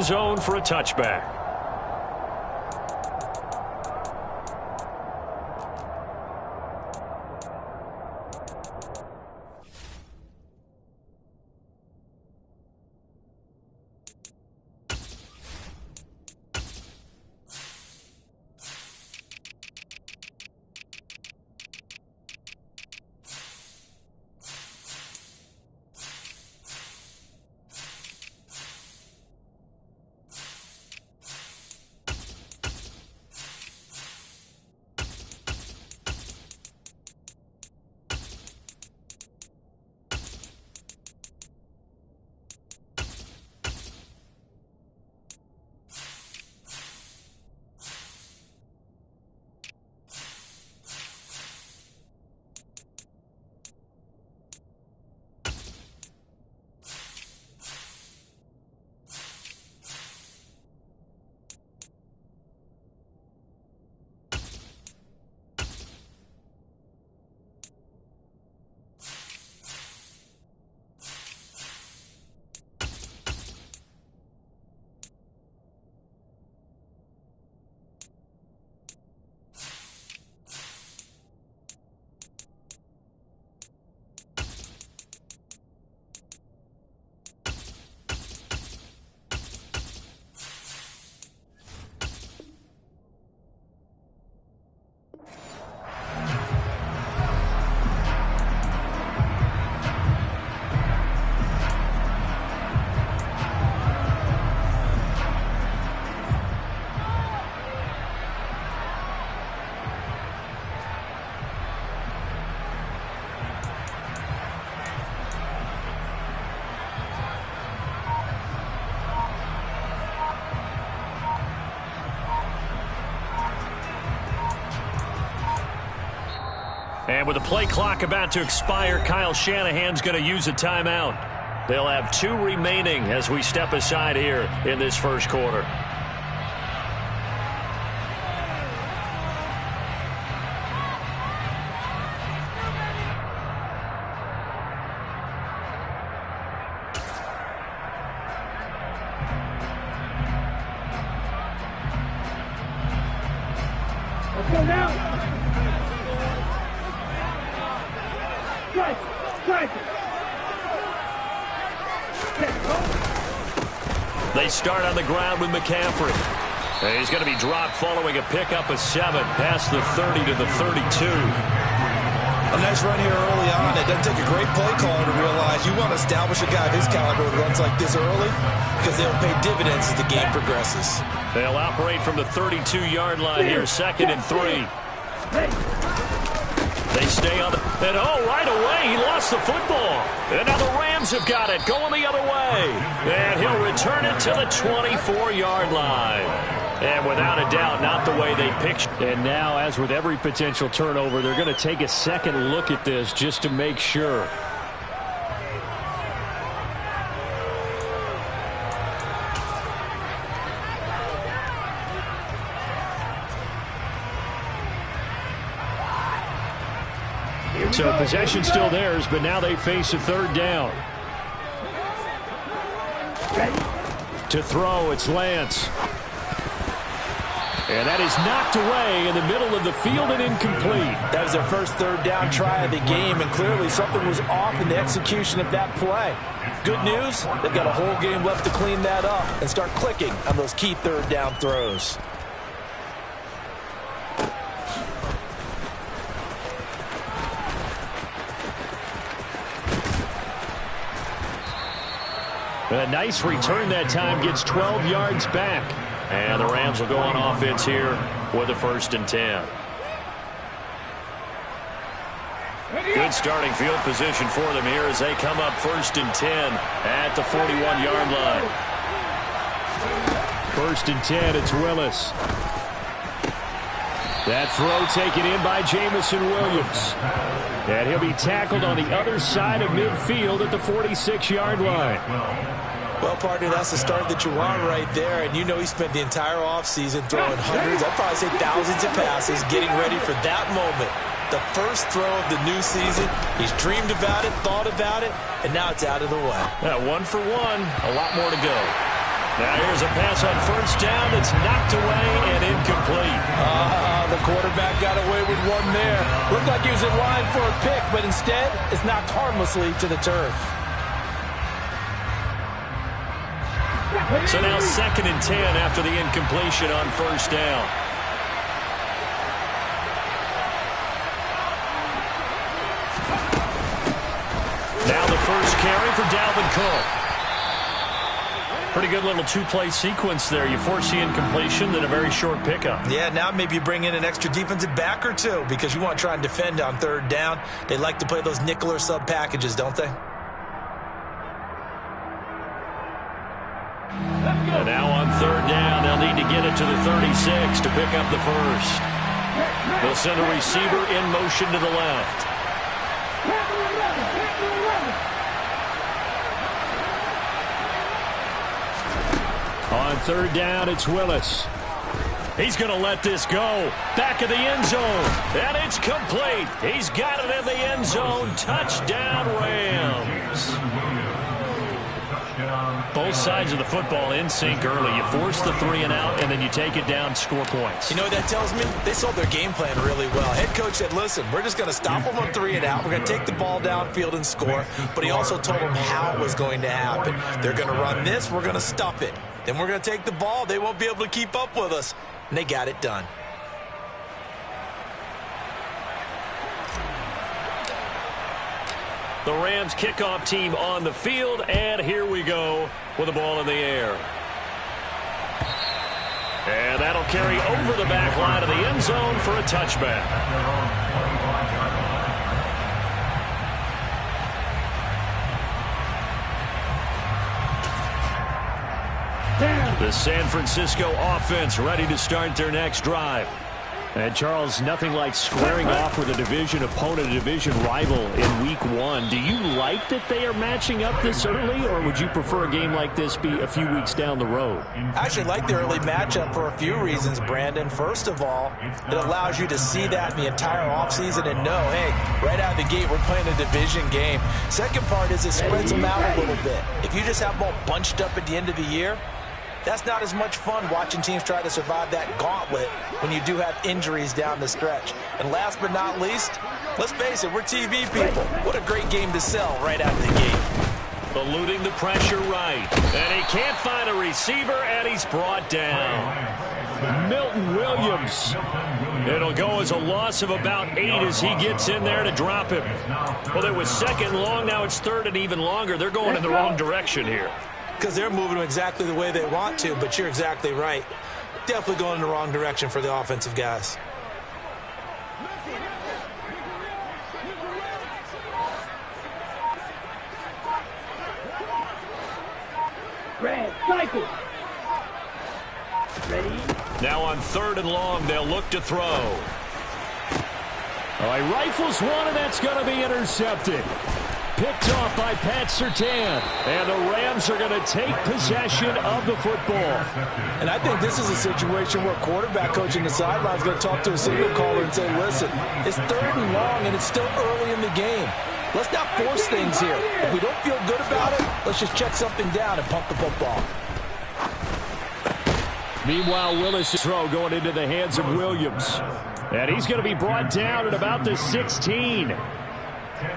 zone for a touchback. And with the play clock about to expire, Kyle Shanahan's going to use a timeout. They'll have 2 remaining as we step aside here in this first quarter. Let's go now. They start on the ground with McCaffrey. And he's going to be dropped following a pickup of 7 past the 30 to the 32. A nice run here early on. It doesn't take a great play caller to realize you want to establish a guy of his caliber with runs like this early because they'll pay dividends as the game progresses. They'll operate from the 32-yard line here, 2nd and 3. They stay on the... And right away, he lost the football. And now the Rams have got it, going the other way. And he'll return it to the 24-yard line. And without a doubt, not the way they pictured. And now, as with every potential turnover, they're going to take a second look at this just to make sure. So possession still theirs, but now they face a 3rd down. To throw, it's Lance. And that is knocked away in the middle of the field and incomplete. That was their first 3rd down try of the game, and clearly something was off in the execution of that play. Good news, they've got a whole game left to clean that up and start clicking on those key 3rd down throws. A nice return that time, gets 12 yards back. And the Rams will go on offense here with a 1st and 10. Good starting field position for them here as they come up 1st and 10 at the 41-yard line. 1st and 10, it's Willis. That throw taken in by Jamison Williams. And he'll be tackled on the other side of midfield at the 46-yard line. Well, partner, that's the start that you want right there. And you know he spent the entire offseason throwing hundreds, I'd probably say thousands of passes, getting ready for that moment. The first throw of the new season. He's dreamed about it, thought about it, and now it's out of the way. Yeah, 1 for 1, a lot more to go. Now here's a pass on first down that's knocked away and incomplete. The quarterback got away with one there. Looked like he was in line for a pick, but instead it's knocked harmlessly to the turf. So now 2nd and 10 after the incompletion on first down. Now the first carry for Dalvin Cook. Pretty good little two-play sequence there. You force the incompletion, then a very short pickup. Yeah, now maybe you bring in an extra defensive back or two because you want to try and defend on 3rd down. They like to play those nickel or sub packages, don't they? And now on 3rd down, they'll need to get it to the 36 to pick up the first. They'll send a receiver in motion to the left. On 3rd down, it's Willis. He's going to let this go. Back of the end zone. And it's complete. He's got it in the end zone. Touchdown, Rams. Both sides of the football in sync early. You force the 3 and out, and then you take it down, score points. You know what that tells me? They sold their game plan really well. Head coach said, listen, we're just going to stop them on 3 and out. We're going to take the ball downfield and score. But he also told them how it was going to happen. They're going to run this. We're going to stuff it. Then we're going to take the ball. They won't be able to keep up with us. And they got it done. The Rams kickoff team on the field, and here we go with the ball in the air. And that'll carry over the back line of the end zone for a touchback. The San Francisco offense ready to start their next drive. And, Charles, nothing like squaring off with a division opponent, a division rival in Week 1. Do you like that they are matching up this early, or would you prefer a game like this be a few weeks down the road? I actually like the early matchup for a few reasons, Brandon. First of all, it allows you to see that in the entire offseason and know, hey, right out of the gate, we're playing a division game. Second part is it spreads them out a little bit. If you just have them all bunched up at the end of the year, that's not as much fun watching teams try to survive that gauntlet when you do have injuries down the stretch. And last but not least, let's face it, we're TV people. What a great game to sell right out of the gate. Eluding the pressure right. And he can't find a receiver, and he's brought down. Milton Williams. It'll go as a loss of about 8 as he gets in there to drop him. Well, it was 2nd and long. Now it's 3rd and even longer. They're going in the wrong direction here. Because they're moving exactly the way they want to, but you're exactly right. Definitely going in the wrong direction for the offensive guys. Red, cycle. Ready? Now on 3rd and long, they'll look to throw. All right, rifles one, and that's going to be intercepted. Picked off by Pat Surtain. And the Rams are going to take possession of the football. And I think this is a situation where quarterback coach in the sideline is going to talk to a signal caller and say, listen, it's 3rd and long, and it's still early in the game. Let's not force things here. If we don't feel good about it, let's just check something down and pump the football. Meanwhile, Willis' throw going into the hands of Williams. And he's going to be brought down at about the 16.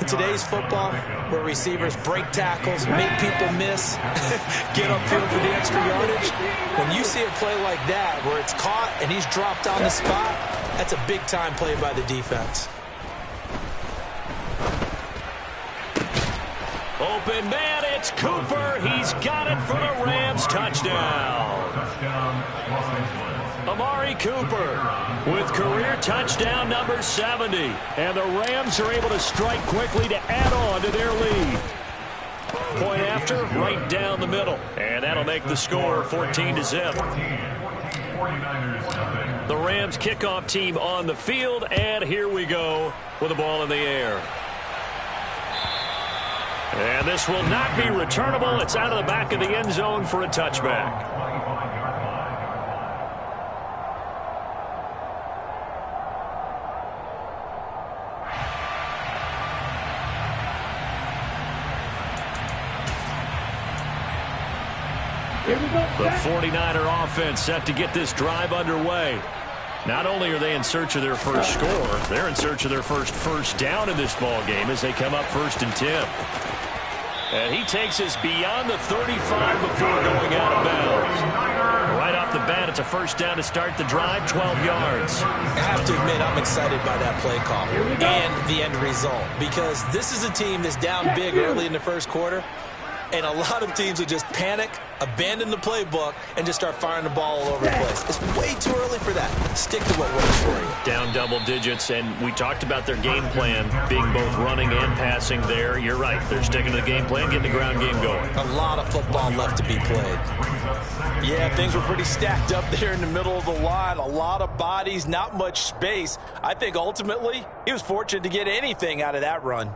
In today's football, where receivers break tackles, make people miss, get upfield for the extra yardage, when you see a play like that where it's caught and he's dropped on the spot, that's a big-time play by the defense. Open man, it's Cooper. He's got it for the Rams. Touchdown. Amari Cooper with career touchdown number 70. And the Rams are able to strike quickly to add on to their lead. Point after, right down the middle. And that'll make the score 14-0. The Rams kickoff team on the field. And here we go with the ball in the air. And this will not be returnable. It's out of the back of the end zone for a touchback. Here we go. The 49er offense set to get this drive underway. Not only are they in search of their first score, they're in search of their first down in this ball game as they come up 1st and 10. And he takes us beyond the 35 before going out of bounds. Right off the bat, it's a first down to start the drive, 12 yards. I have to admit, I'm excited by that play call and the end result, because this is a team that's down big early in the first quarter, and a lot of teams will just panic, abandon the playbook, and just start firing the ball all over the place. It's way too early for that. Stick to what works for you. Down double digits, and we talked about their game plan being both running and passing there. You're right. They're sticking to the game plan, getting the ground game going. A lot of football left to be played. Yeah, things were pretty stacked up there in the middle of the line. A lot of bodies, not much space. I think ultimately he was fortunate to get anything out of that run.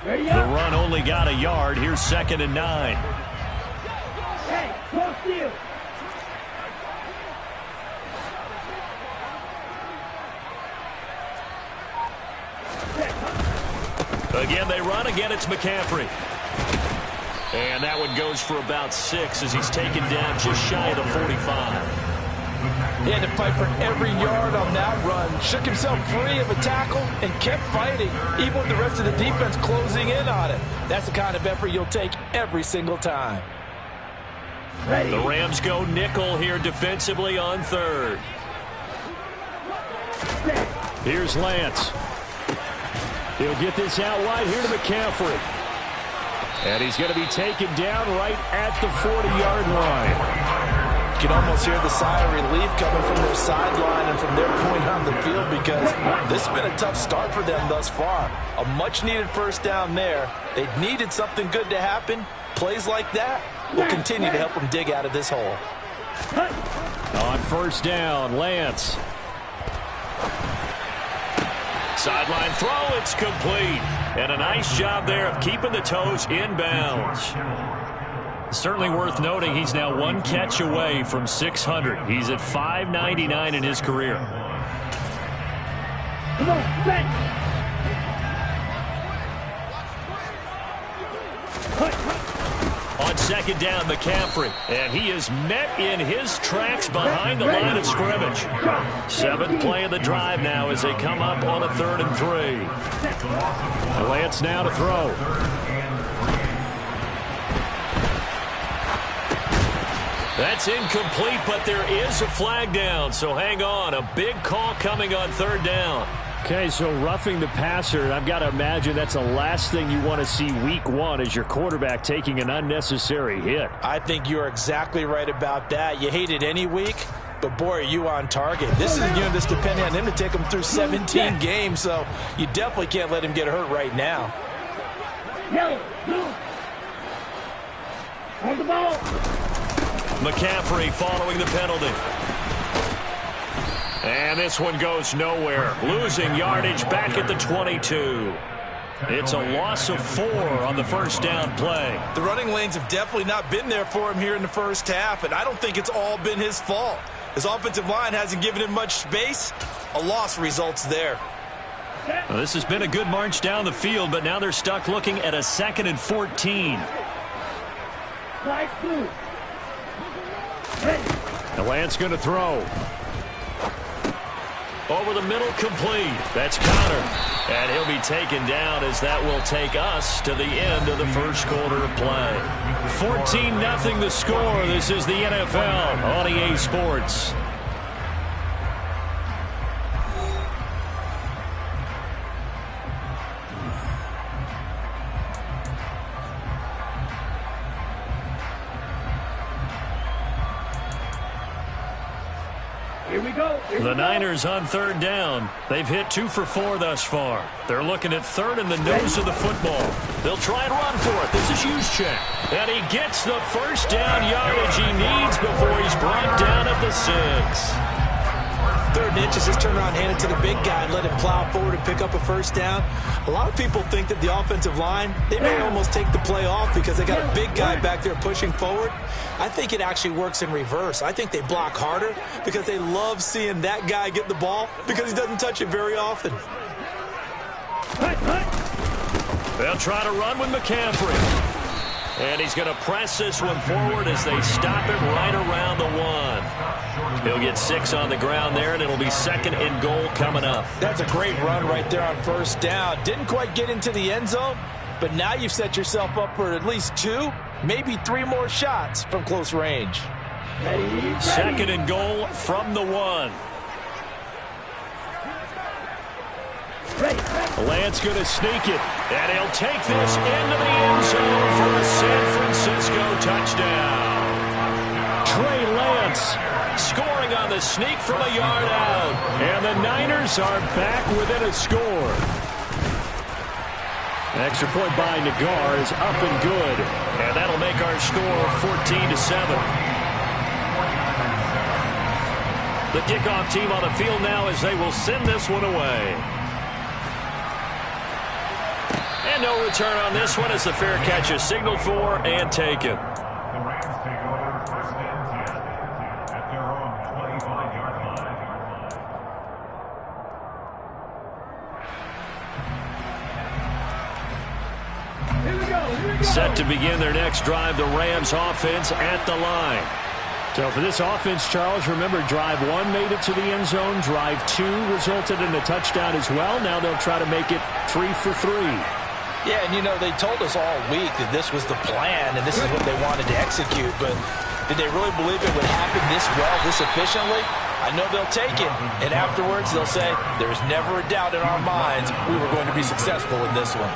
The run only got a yard. Here's 2nd and 9. Hey, cross field. Again, they run. Again, it's McCaffrey. And that one goes for about 6 as he's taken down just shy of the 45. He had to fight for every yard on that run. Shook himself free of a tackle and kept fighting, even with the rest of the defense closing in on him. That's the kind of effort you'll take every single time. The Rams go nickel here defensively on 3rd. Here's Lance. He'll get this out wide here to McCaffrey. And he's going to be taken down right at the 40-yard line. You can almost hear the sigh of relief coming from their sideline and from their point on the field, because this has been a tough start for them thus far. A much-needed first down there. They needed something good to happen. Plays like that will continue to help them dig out of this hole. On 1st down, Lance. Sideline throw, it's complete. And a nice job there of keeping the toes in bounds. Certainly worth noting he's now 1 catch away from 600. He's at 599 in his career. Come on, set. On 2nd down, McCaffrey. And he is met in his tracks behind the line of scrimmage. 7th play of the drive now as they come up on a 3rd and 3. Lance now to throw. That's incomplete, but there is a flag down, so hang on. A big call coming on 3rd down. Okay, so roughing the passer, I've got to imagine that's the last thing you want to see week 1 as your quarterback taking an unnecessary hit. I think you're exactly right about that. You hate it any week, but boy, are you on target. This is a unit that's depending on him to take him through 17 games, so you definitely can't let him get hurt right now. On the ball. McCaffrey following the penalty. And this one goes nowhere. Losing yardage back at the 22. It's a loss of 4 on the 1st down play. The running lanes have definitely not been there for him here in the first half, and I don't think it's all been his fault. His offensive line hasn't given him much space. A loss results there. Well, this has been a good march down the field, but now they're stuck looking at a 2nd and 14. The Lance going to throw. Over the middle, complete. That's Connor. And he'll be taken down as that will take us to the end of the first quarter of play. 14-0 the score. This is the NFL on EA Sports. The Niners on 3rd down. They've hit 2 for 4 thus far. They're looking at 3rd in the nose of the football. They'll try and run for it. This is Juszczyk. And he gets the first down yardage he needs before he's brought down at the 6. 3rd and inches, just turn around, hand it to the big guy, and let him plow forward and pick up a first down. A lot of people think that the offensive line, they may almost take the play off because they got a big guy back there pushing forward. I think it actually works in reverse. I think they block harder because they love seeing that guy get the ball because he doesn't touch it very often. They'll try to run with McCaffrey. And he's going to press this one forward as they stop it right around the 1. He'll get 6 on the ground there, and it'll be 2nd and goal coming up. That's a great run right there on 1st down. Didn't quite get into the end zone, but now you've set yourself up for at least 2, maybe 3 more shots from close range. 2nd and goal from the 1. Lance going to sneak it, and he'll take this into the end zone for a San Francisco touchdown. Trey Lance scoring on the sneak from a yard out, and the Niners are back within a score. Extra point by Nagar is up and good, and that'll make our score 14-7. The kickoff team on the field now as they will send this one away. And no return on this one as the fair catch is signaled for and taken. The Rams take over 1st and 10 at their own 25-yard line. Here we go. Set to begin their next drive, the Rams offense at the line. So for this offense, Charles, remember drive 1 made it to the end zone. Drive 2 resulted in a touchdown as well. Now they'll try to make it 3 for 3. Yeah, and you know, they told us all week that this was the plan and this is what they wanted to execute, but did they really believe it would happen this well, this efficiently? I know they'll take it, and afterwards they'll say, there's never a doubt in our minds we were going to be successful in this one.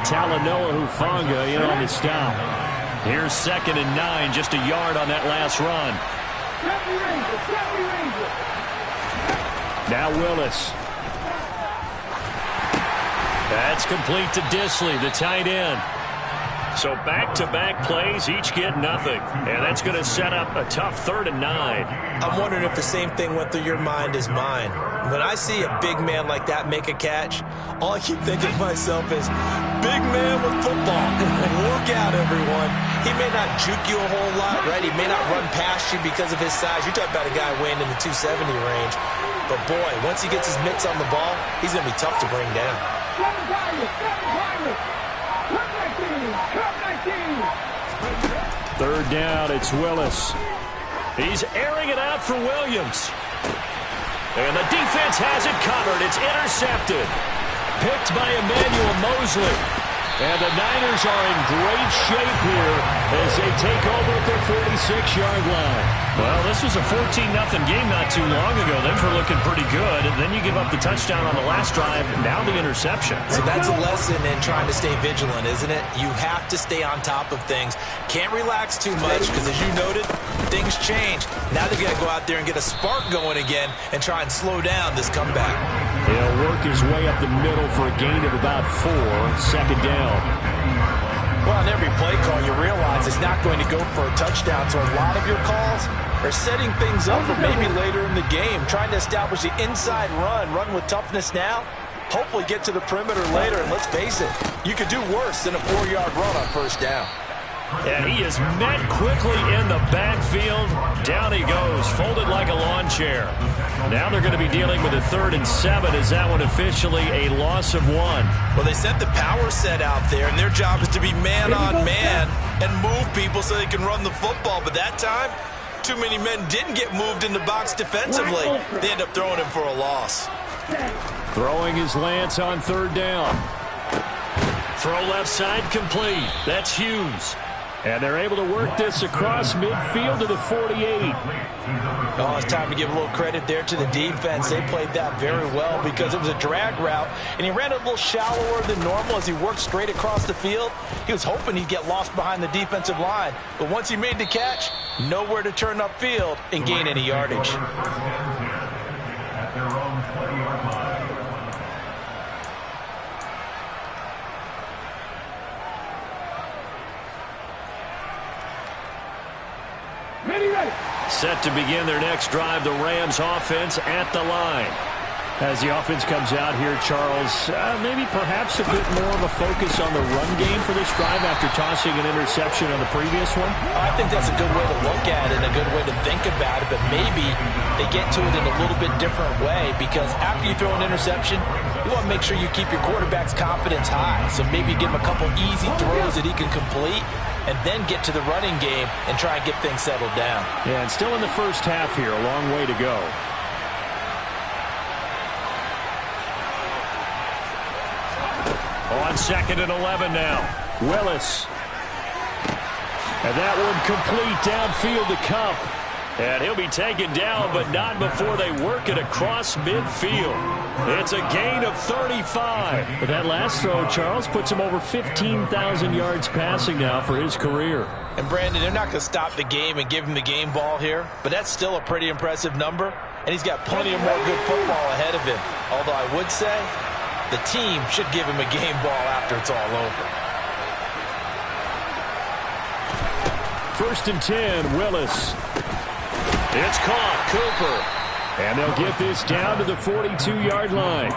Talanoa Hufanga in on the stop. Here's 2nd and 9, just a yard on that last run. Now Willis. That's complete to Disley, the tight end. So back-to-back plays, each get nothing. And that's going to set up a tough 3rd and 9. I'm wondering if the same thing went through your mind as mine. When I see a big man like that make a catch, all I keep thinking to myself is, big man with football. Look out, everyone. He may not juke you a whole lot, right? He may not run past you because of his size. You're talking about a guy weighing in the 270 range. But, boy, once he gets his mitts on the ball, he's going to be tough to bring down. 3rd down, it's Willis. He's airing it out for Williams. And the defense has it covered. It's intercepted. Picked by Emmanuel Mosley. And the Niners are in great shape here as they take over at their 46-yard line. Well, this was a 14-0 game not too long ago. Them for looking pretty good. And then you give up the touchdown on the last drive. Now the interception. So that's a lesson in trying to stay vigilant, isn't it? You have to stay on top of things. Can't relax too much because, as you noted, things change. Now they've got to go out there and get a spark going again and try and slow down this comeback. He'll work his way up the middle for a gain of about 4. 2nd down. Well, on every play call, you realize it's not going to go for a touchdown. So a lot of your calls are setting things up for maybe later in the game, trying to establish the inside run with toughness now, hopefully get to the perimeter later. And let's face it, you could do worse than a 4-yard run on 1st down. And he is met quickly in the backfield. Down he goes, folded like a lawn chair. Now they're going to be dealing with a 3rd and 7. Is that one officially a loss of 1? Well, they set the power set out there, and their job is to be man-on-man and move people so they can run the football. But that time, too many men didn't get moved in the box defensively. They end up throwing him for a loss. Throwing his Lance on 3rd down. Throw left side complete. That's Hughes. And they're able to work this across midfield to the 48. Oh, it's time to give a little credit there to the defense. They played that very well because it was a drag route, and he ran a little shallower than normal as he worked straight across the field. He was hoping he'd get lost behind the defensive line, but once he made the catch, nowhere to turn upfield and gain any yardage. At their own 20-yard line. Set to begin their next drive, the Rams offense at the line. As the offense comes out here, Charles, maybe perhaps a bit more of a focus on the run game for this drive after tossing an interception on the previous one? I think that's a good way to look at it and a good way to think about it, but maybe they get to it in a little bit different way, because after you throw an interception, you want to make sure you keep your quarterback's confidence high. So maybe give him a couple easy throws that he can complete and then get to the running game and try and get things settled down. Yeah, and still in the first half here, a long way to go. On 2nd and 11 now. Willis. And that one complete downfield to Cup. And he'll be taken down, but not before they work it across midfield. It's a gain of 35. But that last throw, Charles, puts him over 15,000 yards passing now for his career. And Brandon, they're not going to stop the game and give him the game ball here, but that's still a pretty impressive number, and he's got plenty of more good football ahead of him. Although I would say the team should give him a game ball after it's all over. 1st and 10, Willis. It's caught, Cooper. And they'll get this down to the 42-yard line.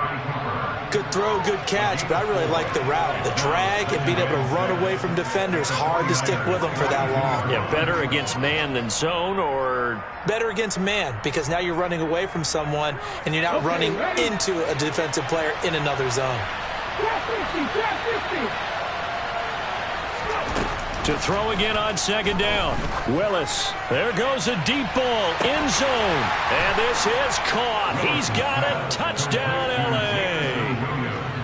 Good throw, good catch, but I really like the route. The drag and being able to run away from defenders, hard to stick with them for that long. Yeah, better against man than zone, or better against man, because now you're running away from someone and you're not running into a defensive player in another zone. To throw again on 2nd down. Willis. There goes a deep ball, end zone. And this is caught. He's got it. Touchdown, L.A.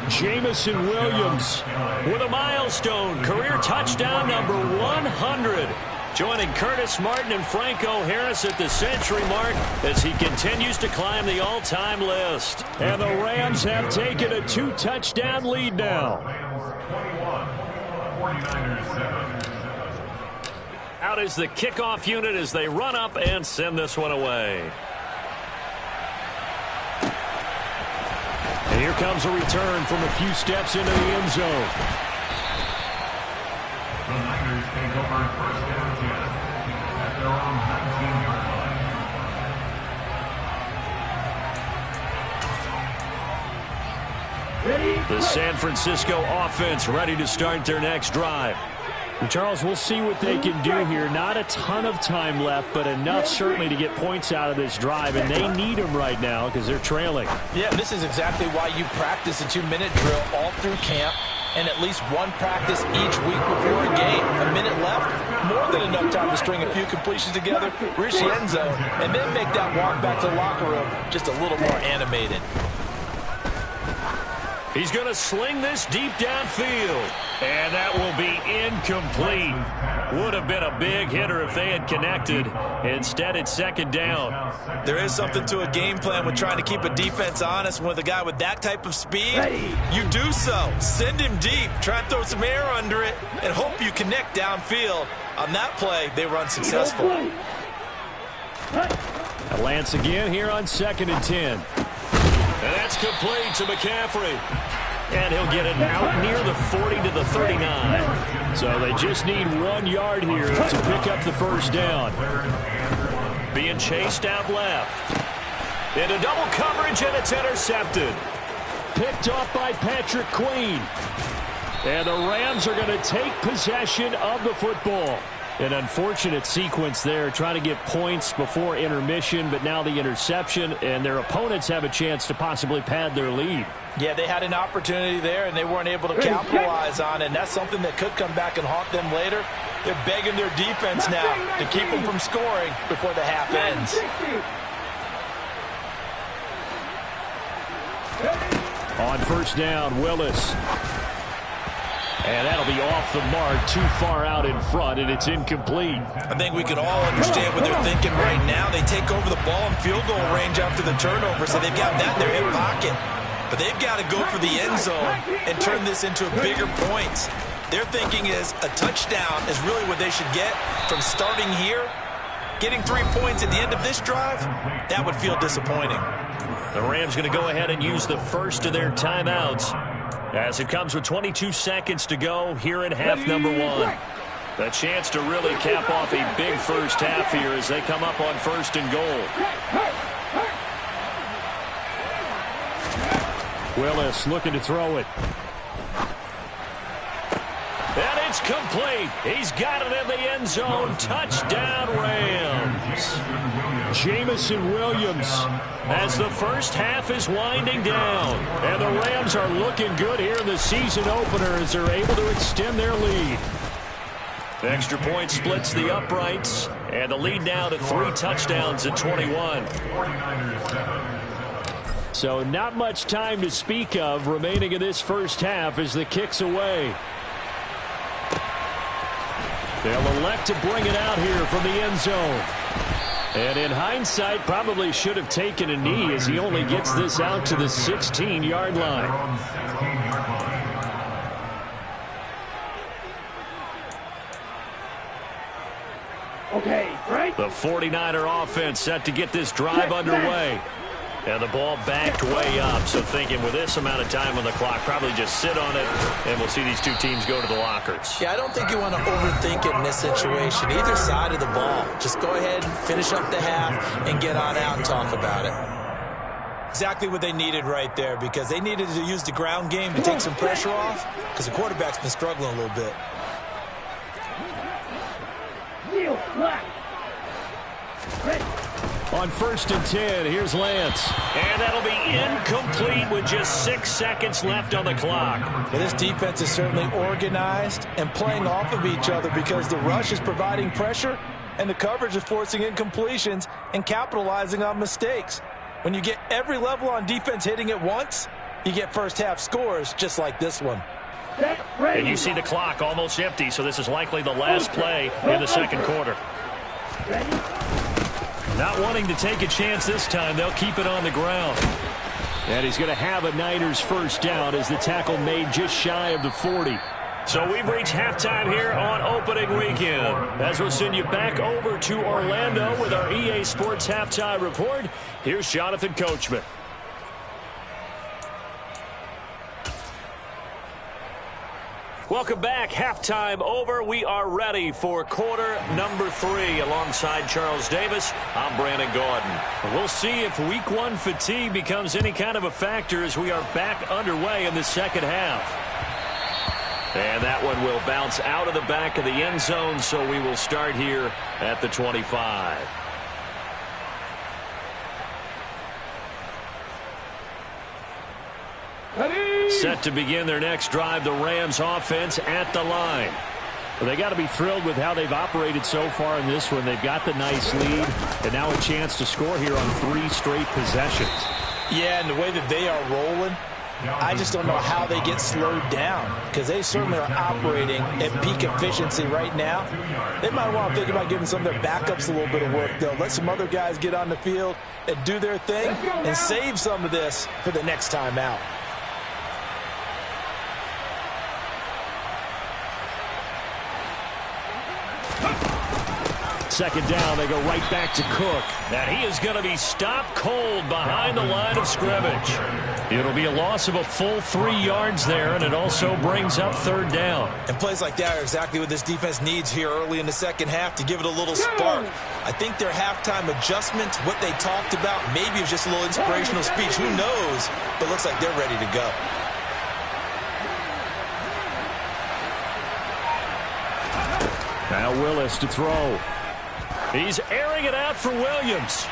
Jamison Williams with a milestone. Career touchdown number 100. Joining Curtis Martin and Franco Harris at the century mark as he continues to climb the all-time list. And the Rams have taken a 2-touchdown lead now. 21, 49ers 7. Out is the kickoff unit as they run up and send this one away. And here comes a return from a few steps into the end zone. The Niners take over 1st and 10 at their own 19-yard line. The San Francisco offense ready to start their next drive. Charles, we'll see what they can do here. Not a ton of time left, but enough certainly to get points out of this drive, and they need them right now because they're trailing. Yeah, this is exactly why you practice a 2-minute drill all through camp and at least one practice each week before a game. A minute left, more than enough time to string a few completions together, reach the end zone, and then make that walk back to the locker room just a little more animated. He's going to sling this deep downfield. And that will be incomplete. Would have been a big hitter if they had connected. Instead, it's 2nd down. There is something to a game plan with trying to keep a defense honest. With a guy with that type of speed, you do so. Send him deep. Try and throw some air under it and hope you connect downfield. On that play, they run successful. A Lance again here on 2nd and 10. And that's complete to McCaffrey. And he'll get it out near the 40 to the 39. So they just need 1 yard here to pick up the 1st down. Being chased out left. Into double coverage, and it's intercepted. Picked off by Patrick Queen. And the Rams are going to take possession of the football. An unfortunate sequence there, trying to get points before intermission, but now the interception, and their opponents have a chance to possibly pad their lead. Yeah, they had an opportunity there, and they weren't able to capitalize on it, and that's something that could come back and haunt them later. They're begging their defense now to keep them from scoring before the half ends. On 1st down, Willis. And that'll be off the mark, too far out in front, and it's incomplete. I think we can all understand what they're thinking right now. They take over the ball in field goal range after the turnover, so they've got that in their hip pocket. But they've got to go for the end zone and turn this into a bigger point. Their thinking is a touchdown is really what they should get from starting here. Getting 3 points at the end of this drive, that would feel disappointing. The Rams going to go ahead and use the first of their timeouts as it comes with 22 seconds to go here in half number 1. A chance to really cap off a big first half here as they come up on 1st and goal. Willis looking to throw it. And it's complete. He's got it in the end zone. Touchdown, Rams. Jamison Williams. As the first half is winding down. And the Rams are looking good here in the season opener as they're able to extend their lead. Extra point splits the uprights. And the lead now to 3 touchdowns at 21. So not much time to speak of remaining in this first half as the kick's away. They'll elect to bring it out here from the end zone. And in hindsight, probably should have taken a knee as he only gets this out to the 16-yard line. Okay, right? The 49er offense set to get this drive underway. And the ball backed way up, so thinking with this amount of time on the clock, probably just sit on it, and we'll see these two teams go to the lockers. Yeah, I don't think you want to overthink it in this situation. Either side of the ball. Just go ahead, finish up the half, and get on out and talk about it. Exactly what they needed right there, because they needed to use the ground game to take some pressure off, because the quarterback's been struggling a little bit. Kneel flat. Ready. On 1st and 10, here's Lance. And that'll be incomplete with just 6 seconds left on the clock. But this defense is certainly organized and playing off of each other because the rush is providing pressure and the coverage is forcing incompletions and capitalizing on mistakes. When you get every level on defense hitting at once, you get first half scores just like this one. And you see the clock almost empty, so this is likely the last play in the second quarter. Ready? Not wanting to take a chance this time, they'll keep it on the ground. And he's going to have a Niners first down as the tackle made just shy of the 40. So we've reached halftime here on opening weekend. As we'll send you back over to Orlando with our EA Sports Halftime Report, here's Jonathan Coachman. Welcome back. Halftime over. We are ready for quarter number 3. Alongside Charles Davis, I'm Brandon Gordon. We'll see if week 1 fatigue becomes any kind of a factor as we are back underway in the second half. And that one will bounce out of the back of the end zone, so we will start here at the 25. Set to begin their next drive, the Rams offense at the line. Well, they got to be thrilled with how they've operated so far in this one. They've got the nice lead, and now a chance to score here on 3 straight possessions. Yeah, and the way that they are rolling, I just don't know how they get slowed down because they certainly are operating at peak efficiency right now. They might want to think about giving some of their backups a little bit of work, though. Let some other guys get on the field and do their thing and save some of this for the next time out. Second down, they go right back to Cook. And he is going to be stopped cold behind the line of scrimmage. It'll be a loss of a full 3 yards there, and it also brings up 3rd down. And plays like that are exactly what this defense needs here early in the second half to give it a little spark. I think their halftime adjustments, what they talked about, maybe it was just a little inspirational speech. Who knows? But it looks like they're ready to go. Now Willis to throw. He's airing it out for Williams.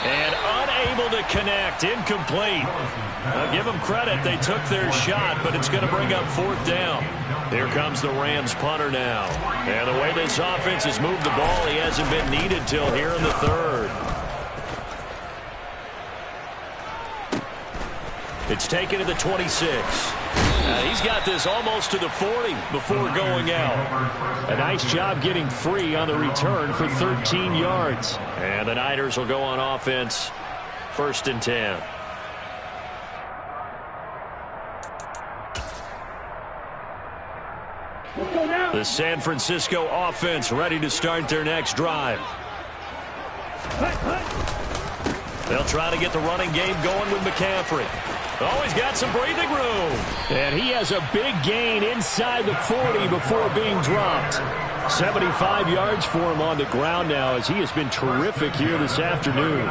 And unable to connect, incomplete. I'll give them credit, they took their shot, but it's going to bring up 4th down. Here comes the Rams punter now. And the way this offense has moved the ball, he hasn't been needed till here in the 3rd. It's taken to the 26. He's got this almost to the 40 before going out. A nice job getting free on the return for 13 yards. And the Niners will go on offense, 1st and 10. The San Francisco offense ready to start their next drive. They'll try to get the running game going with McCaffrey. Oh, he's got some breathing room. And he has a big gain inside the 40 before being dropped. 75 yards for him on the ground now as he has been terrific here this afternoon.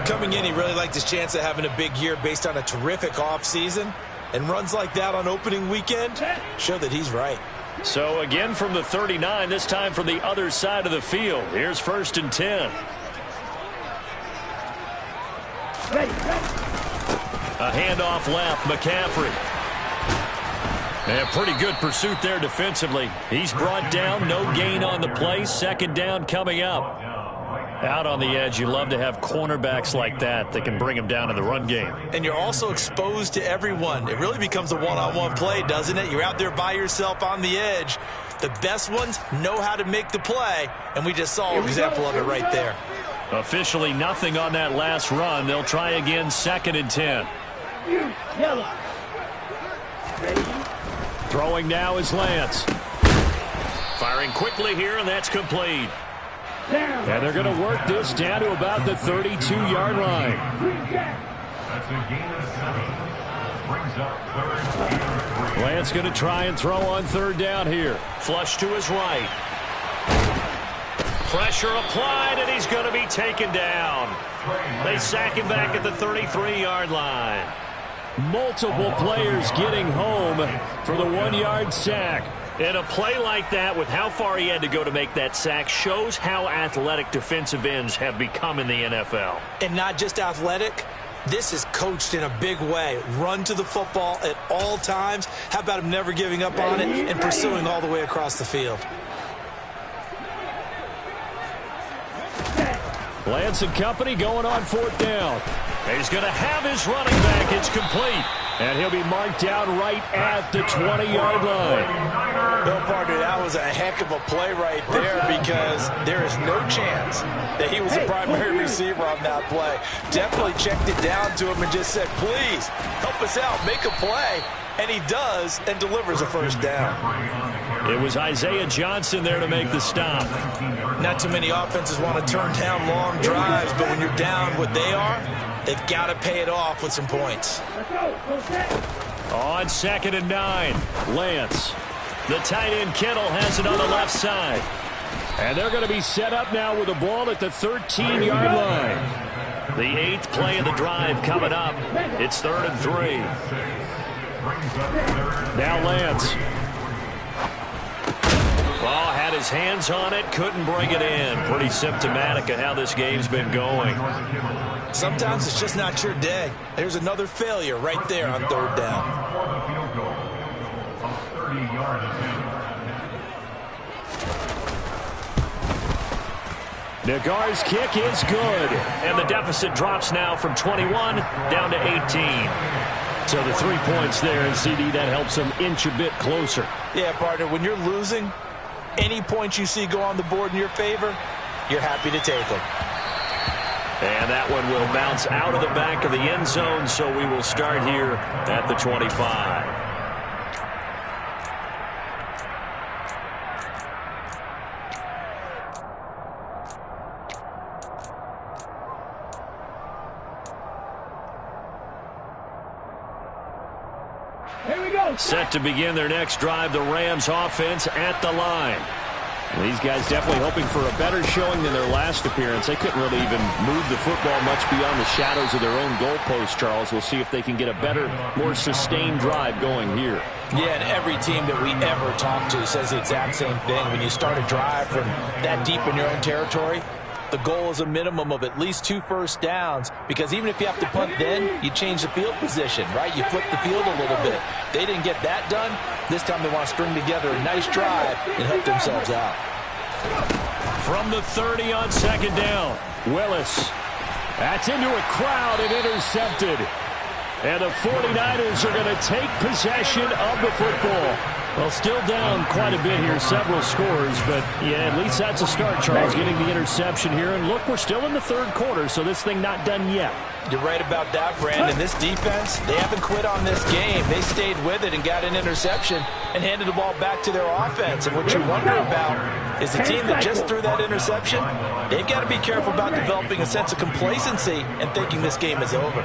Coming in, he really liked his chance of having a big year based on a terrific offseason. And runs like that on opening weekend show that he's right. So again from the 39, this time from the other side of the field. Here's 1st and 10. A handoff left, McCaffrey. And pretty good pursuit there defensively. He's brought down, no gain on the play. 2nd down coming up. Out on the edge, you love to have cornerbacks like that can bring them down in the run game. And you're also exposed to everyone. It really becomes a one-on-one play, doesn't it? You're out there by yourself on the edge. The best ones know how to make the play, and we just saw an example of it right there. Officially nothing on that last run. They'll try again, 2nd and 10. Throwing now is Lance. Firing quickly here, and that's complete. And they're going to work this down to about the 32-yard line. That's a gain of 7. Brings up 3rd and 3. Lance going to try and throw on 3rd down here. Flush to his right. Pressure applied, and he's going to be taken down. They sack him back at the 33-yard line. Multiple players getting home for the 1-yard sack. And a play like that, with how far he had to go to make that sack, shows how athletic defensive ends have become in the NFL. And not just athletic. This is coached in a big way. Run to the football at all times. How about him never giving up on it and pursuing all the way across the field? Lance and company going on 4th down. He's going to have his running back. It's complete. And he'll be marked down right at the 20-yard line. Bill Partner, that was a heck of a play right there because there is no chance that he was the primary receiver on that play. Definitely checked it down to him and just said, please, help us out, make a play. And he does and delivers a 1st down. It was Isaiah Johnson there to make the stop. Not too many offenses want to turn down long drives, but when you're down what they are, they've got to pay it off with some points. On 2nd and 9, Lance. The tight end Kittle has it on the left side. And they're going to be set up now with the ball at the 13-yard line. The 8th play of the drive coming up. It's 3rd and 3. Now Lance. Well, had his hands on it, couldn't bring it in. Pretty symptomatic of how this game's been going. Sometimes it's just not your day. There's another failure right there on 3rd down. Nagar's kick is good. And the deficit drops now from 21 down to 18. So the 3 points there, and CD, that helps them inch a bit closer. Yeah, partner, when you're losing, any points you see go on the board in your favor, you're happy to take them. And that one will bounce out of the back of the end zone, so we will start here at the 25. Set to begin their next drive, the Rams offense at the line. These guys definitely hoping for a better showing than their last appearance. They couldn't really even move the football much beyond the shadows of their own goalpost, Charles. We'll see if they can get a better, more sustained drive going here. Yeah, and every team that we ever talk to says the exact same thing. When you start a drive from that deep in your own territory, the goal is a minimum of at least 2 first downs, because even if you have to punt then, you change the field position, right? You flip the field a little bit. They didn't get that done. This time they want to string together a nice drive and help themselves out. From the 30 on 2nd down, Willis. That's into a crowd and intercepted. And the 49ers are going to take possession of the football. Well, still down quite a bit here, several scores, but yeah, at least that's a start, Charles, getting the interception here. And look, we're still in the third quarter, so this thing not done yet. You're right about that, Brandon. This defense, they haven't quit on this game. They stayed with it and got an interception and handed the ball back to their offense. And what you wonder about is the team that just threw that interception, they've got to be careful about developing a sense of complacency and thinking this game is over.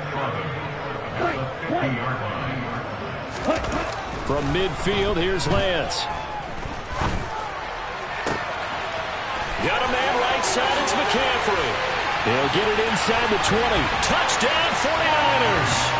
From midfield, here's Lance. Got a man right side, it's McCaffrey. He'll get it inside the 20. Touchdown, 49ers.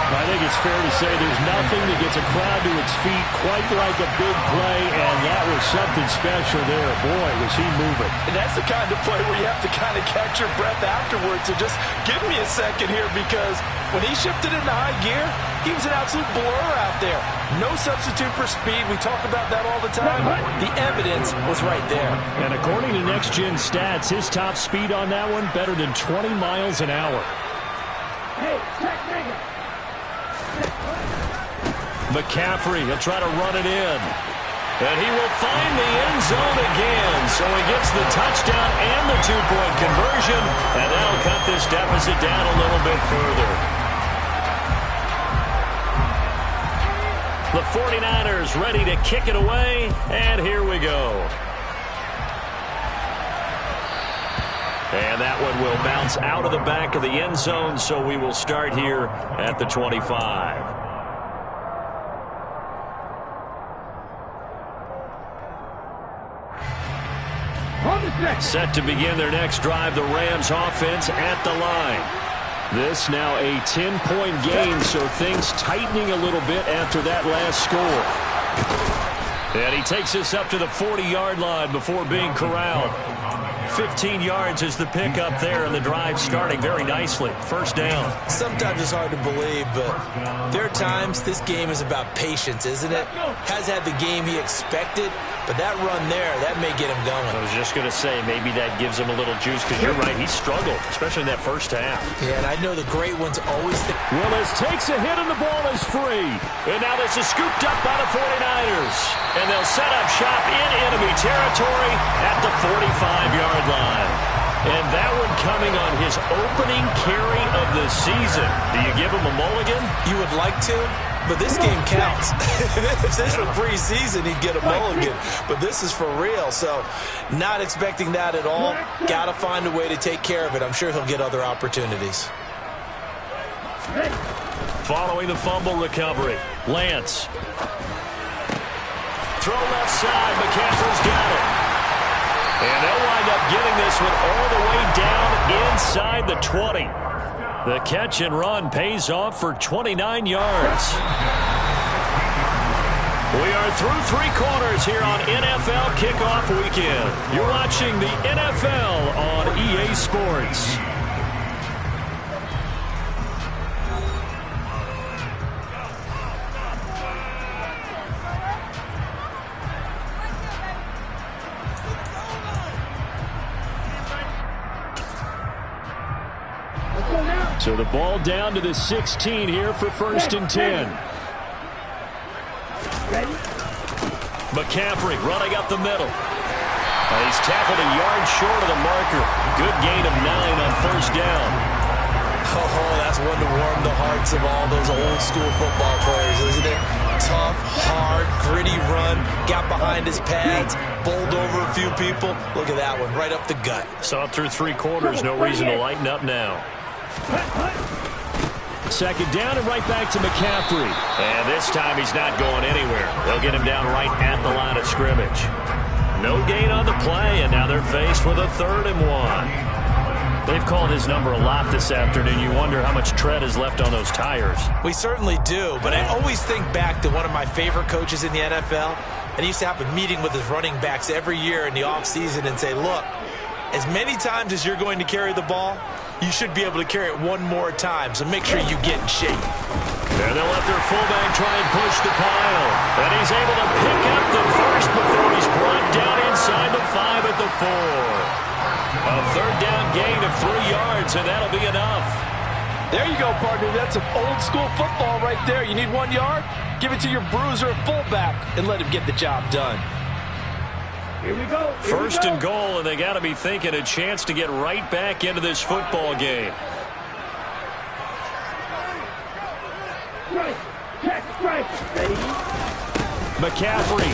I think it's fair to say there's nothing that gets a crowd to its feet quite like a big play, and that was something special there. Boy, was he moving. And that's the kind of play where you have to kind of catch your breath afterwards. So just give me a second here, because when he shifted into high gear, he was an absolute blur out there. No substitute for speed. We talk about that all the time. The evidence was right there. And according to Next Gen Stats, his top speed on that one, better than 20 miles an hour. Hey, check nigga. McCaffrey, he'll try to run it in. And he will find the end zone again. So he gets the touchdown and the two-point conversion. And that'll cut this deficit down a little bit further. The 49ers ready to kick it away. And here we go. And that one will bounce out of the back of the end zone. So we will start here at the 25. Set to begin their next drive, the Rams offense at the line. This now a 10-point game, so things tightening a little bit after that last score. And he takes this up to the 40-yard line before being corralled. 15 yards is the pickup there, and the drive starting very nicely. First down. Sometimes it's hard to believe, but there are times this game is about patience, isn't it? Has had the game he expected, but that run there, that may get him going. I was just going to say, maybe that gives him a little juice, because you're right, he struggled, especially in that first half. Yeah, and I know the great ones always think. Willis takes a hit, and the ball is free. And now this is scooped up by the 49ers. And they'll set up shop in enemy territory at the 45-yard line. And that one coming on his opening carry of the season. Do you give him a mulligan? You would like to, but this game counts. If this were preseason, he'd get a mulligan. But this is for real, so not expecting that at all. Got to find a way to take care of it. I'm sure he'll get other opportunities. Following the fumble recovery, Lance. Throw left side, McCaffrey's got it. And they'll wind up getting this one all the way down inside the 20. The catch and run pays off for 29 yards. We are through three quarters here on NFL Kickoff Weekend. You're watching the NFL on EA Sports. So the ball down to the 16 here for 1st and 10. McCaffrey running up the middle. He's tackled a yard short of the marker. Good gain of 9 on first down. Oh, that's one to warm the hearts of all those old school football players, isn't it? Tough, hard, gritty run. Got behind his pads, bowled over a few people. Look at that one, right up the gut. Saw it through three quarters. No reason to lighten up now. Second down and right back to McCaffrey. And this time he's not going anywhere. They'll get him down right at the line of scrimmage. No gain on the play, and now they're faced with a 3rd and 1. They've called his number a lot this afternoon. You wonder how much tread is left on those tires. We certainly do, but I always think back to one of my favorite coaches in the NFL, and he used to have a meeting with his running backs every year in the offseason and say, look, as many times as you're going to carry the ball, you should be able to carry it one more time, so make sure you get in shape. And they'll let their fullback try and push the pile. And he's able to pick up the first before he's brought down inside the 5 at the 4. A 3rd down gain of 3 yards, and that'll be enough. There you go, partner. That's some old-school football right there. You need 1 yard? Give it to your bruiser or fullback and let him get the job done. Here we go. First and goal, and they got to be thinking a chance to get right back into this football game. Strike. Check. Strike. Ready. McCaffrey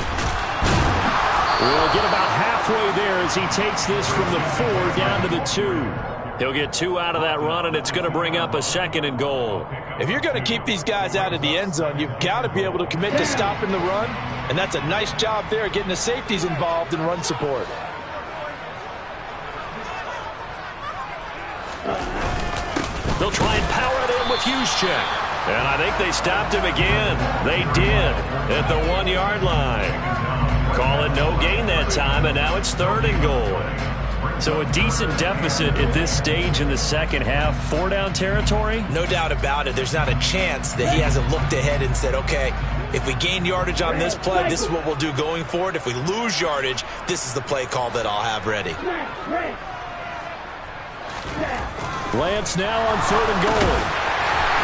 will get about halfway there as he takes this from the 4 down to the 2. He'll get 2 out of that run, and it's going to bring up a 2nd and goal. If you're going to keep these guys out of the end zone, you've got to be able to commit to stopping the run, and that's a nice job there getting the safeties involved in run support. They'll try and power it in with Juszczyk. And I think they stopped him again. They did at the 1 yard line. Call it no gain that time, and now it's 3rd and goal. So a decent deficit at this stage in the second half. 4 down territory? No doubt about it. There's not a chance that he hasn't looked ahead and said, okay, if we gain yardage on this play, this is what we'll do going forward. If we lose yardage, this is the play call that I'll have ready. Lance now on 3rd and goal.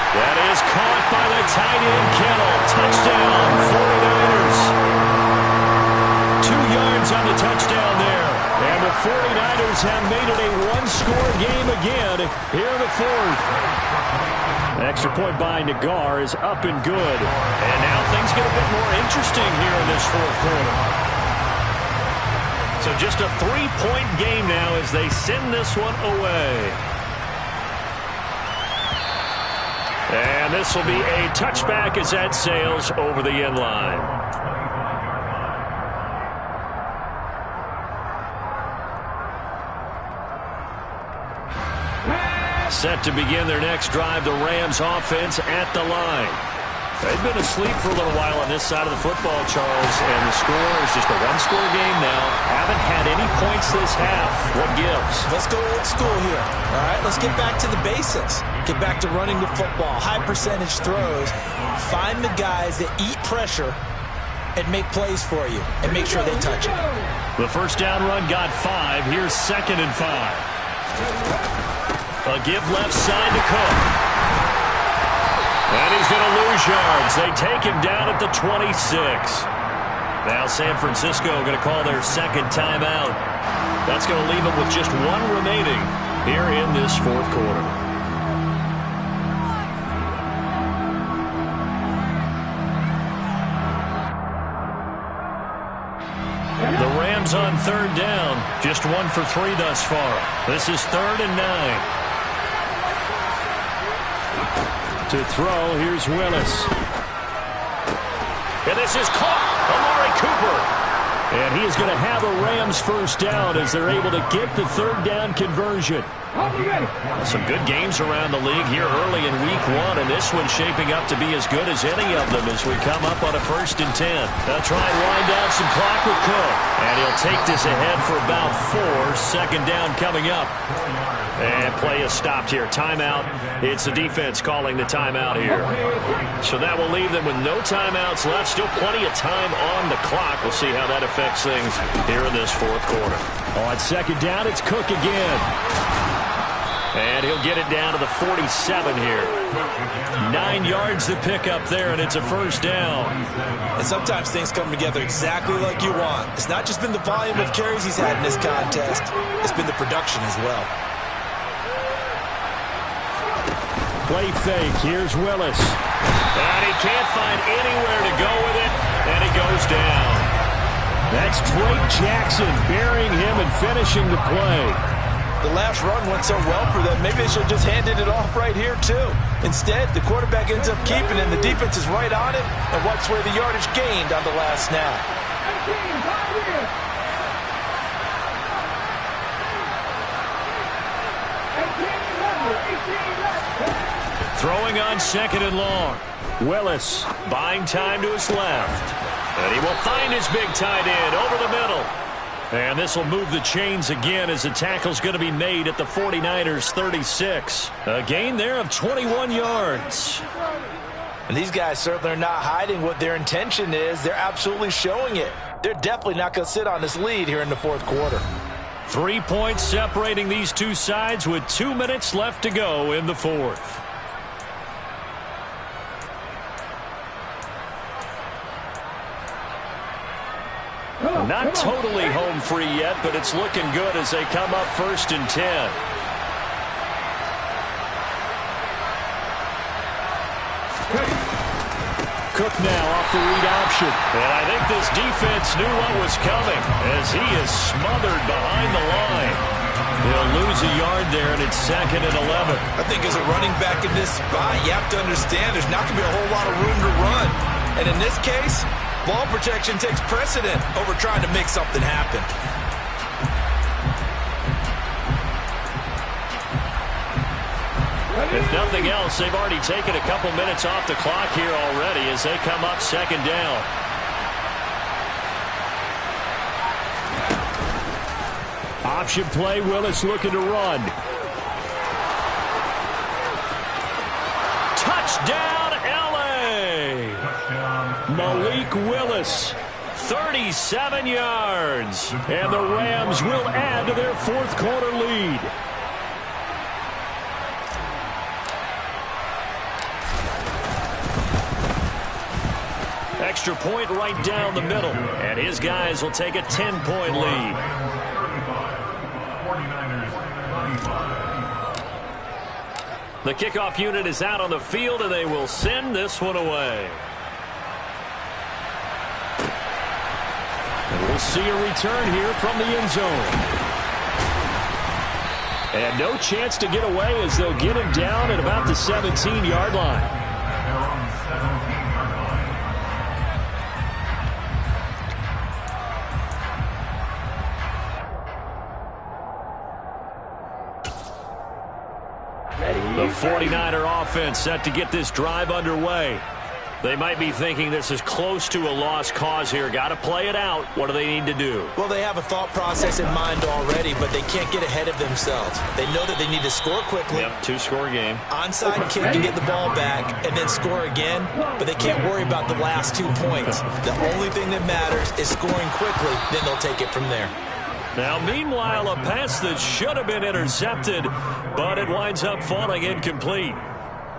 That is caught by the tight end, Kittle. Touchdown, 49ers. 2 yards on the touchdown there. And the 49ers have made it a 1-score game again here in the 4th. An extra point by Nagar is up and good. And now things get a bit more interesting here in this 4th quarter. So just a 3-point game now as they send this one away. And this will be a touchback as that sails over the end line. Set to begin their next drive, the Rams offense at the line. They've been asleep for a little while on this side of the football, Charles, and the score is just a 1-score game now. Haven't had any points this half. What gives? Let's go old school here. All right, let's get back to the basics. Get back to running the football, high percentage throws. Find the guys that eat pressure and make plays for you and make sure they touch it. The first down run got 5. Here's 2nd and 5. A give left side to Cook. And he's going to lose yards. They take him down at the 26. Now San Francisco going to call their 2nd timeout. That's going to leave them with just 1 remaining here in this 4th quarter. The Rams on 3rd down. Just 1 for 3 thus far. This is 3rd and 9. To throw, here's Willis. And this is caught. Amari Cooper. And he is going to have a Rams first down as they're able to get the 3rd down conversion. Some good games around the league here early in week 1, and this one's shaping up to be as good as any of them as we come up on a 1st and 10. They'll try and wind down some clock with Cook. And he'll take this ahead for about 4. 2nd down coming up. And play is stopped here. Timeout. It's the defense calling the timeout here. So that will leave them with no timeouts left. Still plenty of time on the clock. We'll see how that affects things here in this 4th quarter. On 2nd down, it's Cook again. And he'll get it down to the 47 here. 9 yards to pick up there, and it's a first down. And sometimes things come together exactly like you want. It's not just been the volume of carries he's had in this contest. It's been the production as well. Play fake. Here's Willis. And he can't find anywhere to go with it, and he goes down. That's Drake Jackson burying him and finishing the play. The last run went so well for them, maybe they should have just handed it off right here, too. Instead, the quarterback ends up keeping it, and the defense is right on it, and wipes away the yardage gained on the last snap. Throwing on 2nd and long. Willis buying time to his left. And he will find his big tight end over the middle. And this will move the chains again as the tackle's going to be made at the 49ers 36. A gain there of 21 yards. And these guys certainly are not hiding what their intention is. They're absolutely showing it. They're definitely not going to sit on this lead here in the 4th quarter. 3 points separating these two sides with 2 minutes left to go in the 4th. Not totally home free yet, but it's looking good as they come up 1st and 10. Cook now off the read option. And I think this defense knew what was coming as he is smothered behind the line. He'll lose a yard there, and it's 2nd and 11. I think as a running back in this spot, you have to understand there's not going to be a whole lot of room to run. And in this case, ball protection takes precedent over trying to make something happen. If nothing else, they've already taken a couple minutes off the clock here already as they come up 2nd down. Option play, Willis looking to run. Touchdown, L.A. Malik Willis. 37 yards. And the Rams will add to their 4th quarter lead. Extra point right down the middle. And his guys will take a 10-point lead. The kickoff unit is out on the field, and they will send this one away. And we'll see a return here from the end zone. And no chance to get away as they'll get him down at about the 17-yard line. The 49er offense set to get this drive underway. They might be thinking this is close to a lost cause here. Got to play it out. What do they need to do? Well, they have a thought process in mind already, but they can't get ahead of themselves. They know that they need to score quickly. Yep, 2-score game. Onside kick to get the ball back and then score again, but they can't worry about the last 2 points. The only thing that matters is scoring quickly, then they'll take it from there. Now, meanwhile, a pass that should have been intercepted, but it winds up falling incomplete.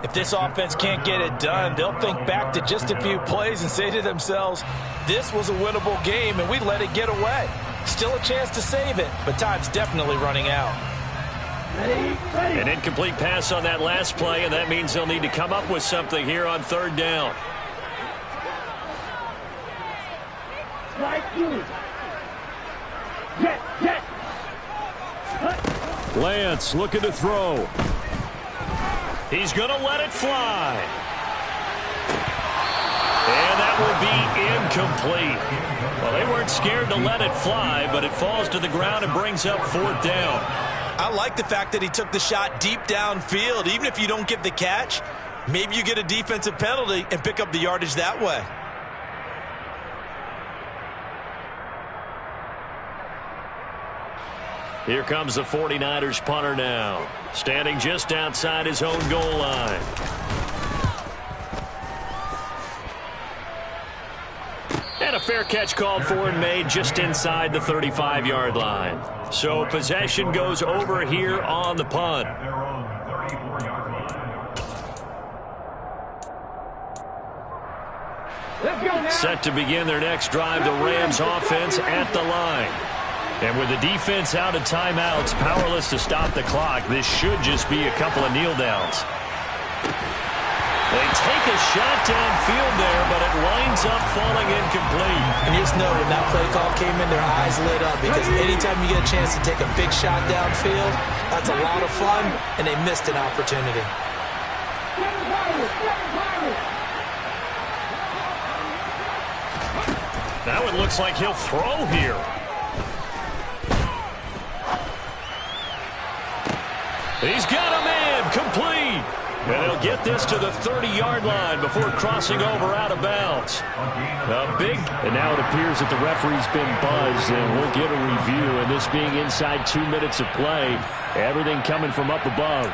If this offense can't get it done, they'll think back to just a few plays and say to themselves, this was a winnable game and we let it get away. Still a chance to save it, but time's definitely running out. An incomplete pass on that last play, and that means they'll need to come up with something here on 3rd down. Lance looking to throw. He's going to let it fly. And that will be incomplete. Well, they weren't scared to let it fly, but it falls to the ground and brings up 4th down. I like the fact that he took the shot deep downfield. Even if you don't get the catch, maybe you get a defensive penalty and pick up the yardage that way. Here comes the 49ers punter now, standing just outside his own goal line. And a fair catch called for and made just inside the 35-yard line. So possession goes over here on the punt. Set to begin their next drive, the Rams offense at the line. And with the defense out of timeouts, powerless to stop the clock, this should just be a couple of kneel downs. They take a shot downfield there, but it winds up falling incomplete. And you just know when that play call came in, their eyes lit up because anytime you get a chance to take a big shot downfield, that's a lot of fun, and they missed an opportunity. Now it looks like he'll throw here. He's got a man, complete. And he'll get this to the 30-yard line before crossing over out of bounds. And now it appears that the referee's been buzzed, and we'll get a review. And this being inside 2 minutes of play, everything coming from up above.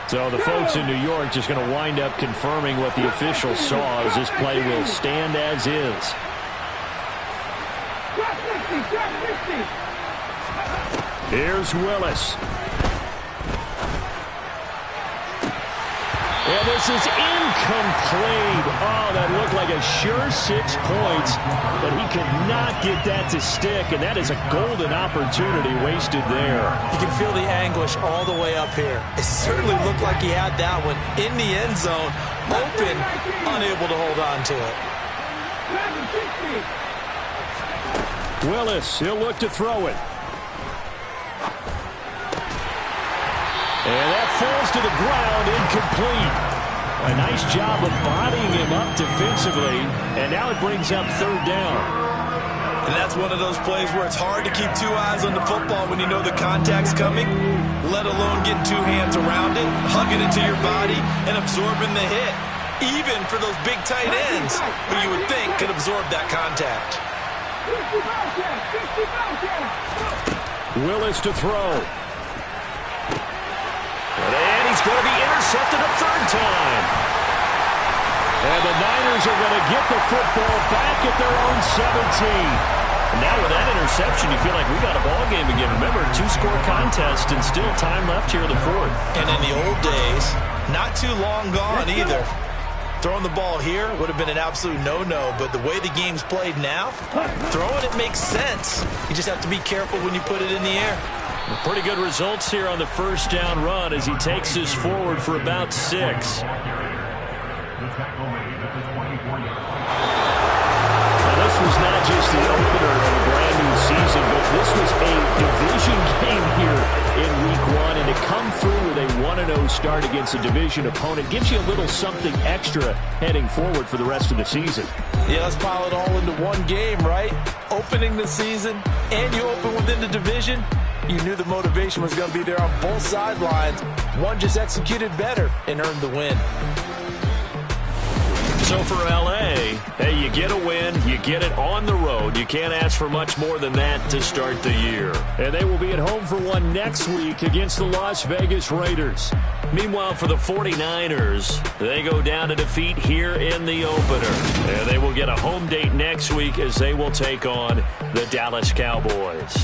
So the folks in New York just going to wind up confirming what the officials saw as this play will stand as is. Here's Willis. And this is incomplete. Oh, that looked like a sure 6 points, but he could not get that to stick, and that is a golden opportunity wasted there. You can feel the anguish all the way up here. It certainly looked like he had that one in the end zone, open, unable to hold on to it. Willis, he'll look to throw it. And that falls to the ground, incomplete. A nice job of bodying him up defensively, and now it brings up 3rd down. And that's one of those plays where it's hard to keep 2 eyes on the football when you know the contact's coming, let alone getting 2 hands around it, hugging it to your body, and absorbing the hit, even for those big tight ends who you would think could absorb that contact. Willis to throw. And he's going to be intercepted a 3rd time. And the Niners are going to get the football back at their own 17. Now with that interception, you feel like we got a ball game again. Remember, 2-score contest and still time left here in the 4th. And in the old days, not too long gone either. Throwing the ball here would have been an absolute no-no, but the way the game's played now, throwing it makes sense. You just have to be careful when you put it in the air. Pretty good results here on the 1st down run as he takes us forward for about 6. The tackle made at the 24-yard line. Now, this was not just the opener of a brand new season, but this was a division game here in Week 1, and to come through with a 1-0 start against a division opponent gives you a little something extra heading forward for the rest of the season. Yeah, let's pile it all into one game, right? Opening the season, and you open within the division. You knew the motivation was going to be there on both sidelines. One just executed better and earned the win. So for L.A., hey, you get a win, you get it on the road. You can't ask for much more than that to start the year. And they will be at home for one next week against the Las Vegas Raiders. Meanwhile, for the 49ers, they go down to defeat here in the opener. And they will get a home date next week as they will take on the Dallas Cowboys.